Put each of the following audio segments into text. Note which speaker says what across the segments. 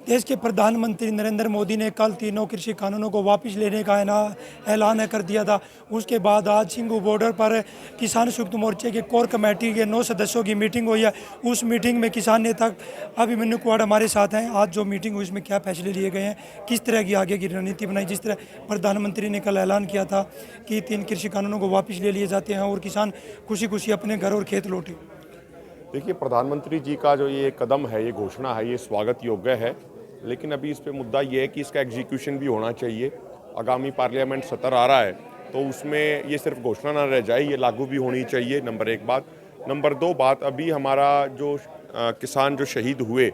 Speaker 1: देश के प्रधानमंत्री नरेंद्र मोदी ने कल तीनों कृषि कानूनों को वापस लेने का ऐलान कर दिया था। उसके बाद आज सिंघू बॉर्डर पर किसान संयुक्त मोर्चे के कोर कमेटी के 9 सदस्यों की मीटिंग हुई है। उस मीटिंग में किसान नेता अभिमन्यु कुमार हमारे साथ हैं। आज जो मीटिंग हुई इसमें क्या फैसले लिए गए हैं, किस तरह की आगे की रणनीति बनाई, जिस तरह प्रधानमंत्री ने कल ऐलान किया था कि 3 कृषि कानूनों को वापस ले लिए जाते हैं और किसान खुशी खुशी अपने घर और खेत लौटे।
Speaker 2: देखिए, प्रधानमंत्री जी का जो ये कदम है, ये घोषणा है, ये स्वागत योग्य है, लेकिन अभी इस पे मुद्दा ये है कि इसका एग्जीक्यूशन भी होना चाहिए। आगामी पार्लियामेंट सत्र आ रहा है तो उसमें ये सिर्फ घोषणा ना रह जाए, ये लागू भी होनी चाहिए। नंबर 1 बात। नंबर 2 बात, अभी हमारा जो किसान जो शहीद हुए,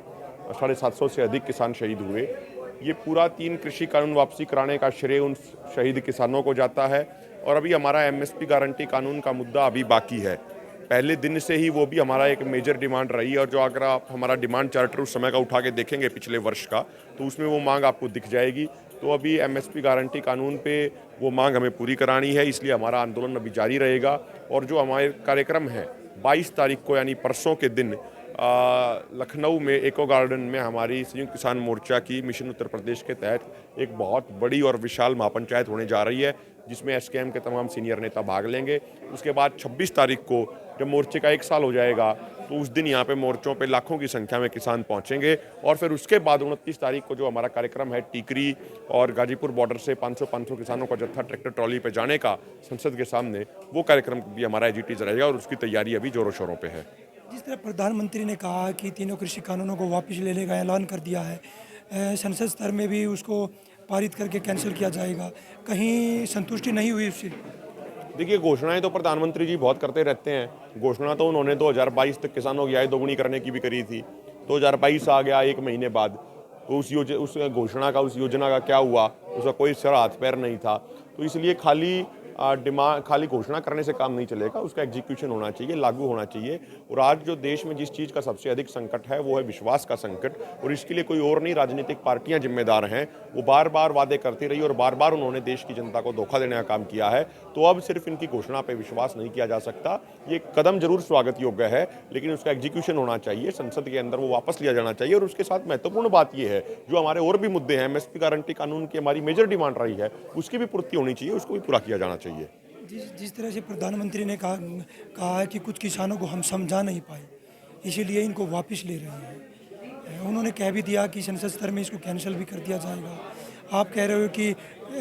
Speaker 2: 750 से अधिक किसान शहीद हुए, ये पूरा 3 कृषि कानून वापसी कराने का श्रेय उन शहीद किसानों को जाता है। और अभी हमारा MSP गारंटी कानून का मुद्दा अभी बाकी है। पहले दिन से ही वो भी हमारा एक मेजर डिमांड रही है, और जो अगर आप हमारा डिमांड चार्टर उस समय का उठा के देखेंगे पिछले वर्ष का, तो उसमें वो मांग आपको दिख जाएगी। तो अभी MSP गारंटी कानून पे वो मांग हमें पूरी करानी है, इसलिए हमारा आंदोलन अभी जारी रहेगा। और जो हमारे कार्यक्रम है 22 तारीख को यानी परसों के दिन लखनऊ में एको गार्डन में हमारी संयुक्त किसान मोर्चा की मिशन उत्तर प्रदेश के तहत एक बहुत बड़ी और विशाल महापंचायत होने जा रही है, जिसमें SKM के तमाम सीनियर नेता भाग लेंगे। उसके बाद 26 तारीख को जब मोर्चे का 1 साल हो जाएगा, तो उस दिन यहाँ पे मोर्चों पे लाखों की संख्या में किसान पहुँचेंगे। और फिर उसके बाद 29 तारीख को जो हमारा कार्यक्रम है टीकरी और गाजीपुर बॉर्डर से 500 किसानों का जत्था ट्रैक्टर ट्रॉली पे जाने का संसद के सामने, वो कार्यक्रम भी हमारा एजिटीज रहेगा और उसकी तैयारी अभी जोरों शोरों पर है।
Speaker 1: जिस तरह प्रधानमंत्री ने कहा कि तीनों कृषि कानूनों को वापस लेने का ऐलान कर दिया है, संसद स्तर में भी उसको पारित करके कैंसिल किया जाएगा, कहीं संतुष्टि नहीं हुई उससे?
Speaker 2: देखिए, घोषणाएं तो प्रधानमंत्री जी बहुत करते रहते हैं। घोषणा तो उन्होंने 2022 तक किसानों की आय दोगुनी करने की भी करी थी। 2022 आ गया 1 महीने बाद, तो उस घोषणा का, उस योजना का क्या हुआ? उसका कोई सर हाथ पैर नहीं था। तो इसलिए खाली घोषणा करने से काम नहीं चलेगा, उसका एग्जीक्यूशन होना चाहिए, लागू होना चाहिए। और आज जो देश में जिस चीज़ का सबसे अधिक संकट है वो है विश्वास का संकट, और इसके लिए कोई और नहीं, राजनीतिक पार्टियां जिम्मेदार हैं। वो बार बार वादे करती रही और बार बार उन्होंने देश की जनता को धोखा देने का काम किया है। तो अब सिर्फ इनकी घोषणा पर विश्वास नहीं किया जा सकता। ये कदम जरूर स्वागत योग्य है, लेकिन उसका एग्जीक्यूशन होना चाहिए, संसद के अंदर वो वापस लिया जाना चाहिए। और उसके साथ महत्वपूर्ण बात यह है, जो हमारे और भी मुद्दे हैं, MSP गारंटी कानून की हमारी मेजर डिमांड रही है, उसकी भी पूर्ति होनी चाहिए, उसको भी पूरा किया जाना चाहिए।
Speaker 1: जिस तरह से प्रधानमंत्री ने कहा है कि कुछ किसानों को हम समझा नहीं पाए, इसीलिए इनको वापस ले रहे हैं। उन्होंने कह भी दिया कि संसद स्तर में इसको कैंसिल भी कर दिया जाएगा। आप कह रहे हो कि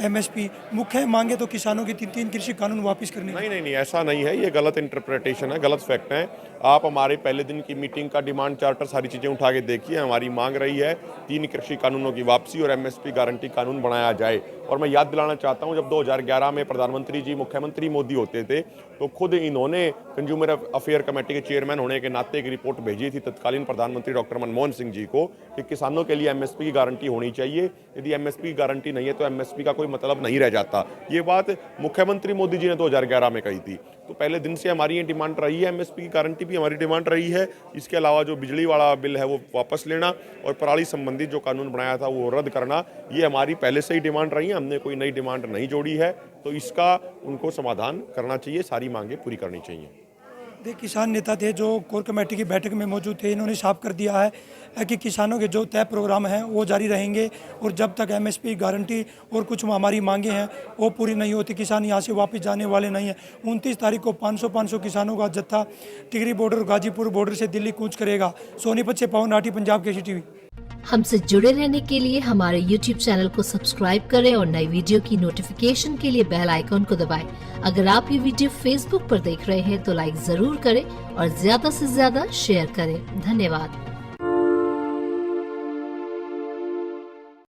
Speaker 1: MSP मुख्य मांगे तो किसानों की 3 कृषि कानून वापस करने।
Speaker 2: नहीं, ऐसा नहीं है। ये गलत इंटरप्रिटेशन है, गलत फैक्ट है। आप हमारे पहले दिन की मीटिंग का डिमांड चार्टर, सारी चीज़ें उठा के देखिए। हमारी मांग रही है 3 कृषि कानूनों की वापसी और MSP गारंटी कानून बनाया जाए। और मैं याद दिलाना चाहता हूं, जब 2011 में प्रधानमंत्री जी मुख्यमंत्री मोदी होते थे, तो खुद इन्होंने कंज्यूमर अफेयर कमेटी के चेयरमैन होने के नाते एक रिपोर्ट भेजी थी तत्कालीन प्रधानमंत्री डॉक्टर मनमोहन सिंह जी को कि किसानों के लिए MSP की गारंटी होनी चाहिए। यदि MSP की गारंटी नहीं है तो MSP का कोई मतलब नहीं रह जाता। ये बात मुख्यमंत्री मोदी जी ने 2011 में कही थी। तो पहले दिन से हमारी ये डिमांड रही है, MSP की गारंटी भी हमारी डिमांड रही है। इसके अलावा जो बिजली वाला बिल है वो वापस लेना और पराली संबंधित जो कानून बनाया था वो रद्द करना, ये हमारी पहले से ही डिमांड रही है। हमने कोई नई डिमांड नहीं जोड़ी है, तो इसका उनको समाधान करना चाहिए, सारी मांगे पूरी करनी चाहिए।
Speaker 1: किसान नेता थे जो कोर कमेटी की बैठक में मौजूद थे, इन्होंने साफ कर दिया है कि किसानों के जो तय प्रोग्राम हैं वो जारी रहेंगे, और जब तक MSP गारंटी और कुछ हमारी मांगे हैं वो पूरी नहीं होती, किसान यहाँ से वापस जाने वाले नहीं हैं। 29 तारीख को 500 किसानों का जत्था टिकरी बॉर्डर और गाजीपुर बॉर्डर से दिल्ली कूच करेगा। सोनीपत से पवन राठी, पंजाब केसरी टीवी।
Speaker 3: हमसे जुड़े रहने के लिए हमारे YouTube चैनल को सब्सक्राइब करें और नई वीडियो की नोटिफिकेशन के लिए बेल आइकॉन को दबाएं। अगर आप ये वीडियो Facebook पर देख रहे हैं तो लाइक जरूर करें और ज्यादा से ज्यादा शेयर करें। धन्यवाद।